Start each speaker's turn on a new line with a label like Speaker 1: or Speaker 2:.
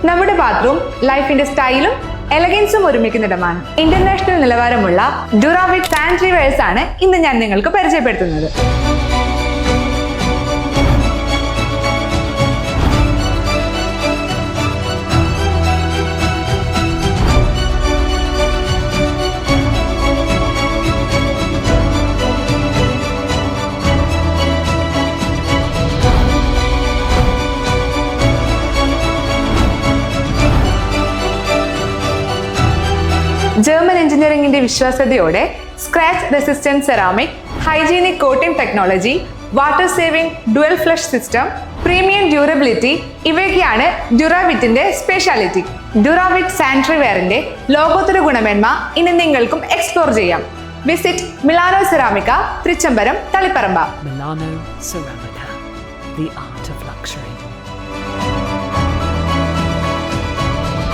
Speaker 1: നമ്മുടെ ബാത്റൂം ലൈഫിന്റെ സ്റ്റൈലും എലഗൻസും ഒരുമിക്കുന്നിടമാണ്. ഇന്റർനാഷണൽ നിലവാരമുള്ള ഡ്യൂറാവിറ്റ് സാനിറ്ററി വെയർസ് ആണ് ഇന്ന് ഞാൻ നിങ്ങൾക്ക് പരിചയപ്പെടുത്തുന്നത്. ജർമ്മൻ എഞ്ചിനീയറിംഗിന്റെ വിശ്വാസ്യതയോടെ scratch resistant ceramic, hygienic coating technology, water saving dual flush system, premium durability ഇവയൊക്കെയാണ് ഡ്യൂറാവിറ്റിന്റെ സ്പെഷ്യാലിറ്റി. ഡ്യൂറാവിറ്റ് സാനിറ്ററി വെയറിന്റെ ലോകോത്തര ഗുണമേന്മ ഇനി നിങ്ങൾക്കും എക്സ്പ്ലോർ ചെയ്യാം. Visit Milano Ceramica, Thrichambaram, Taliparamba.
Speaker 2: Milano Ceramica, the art.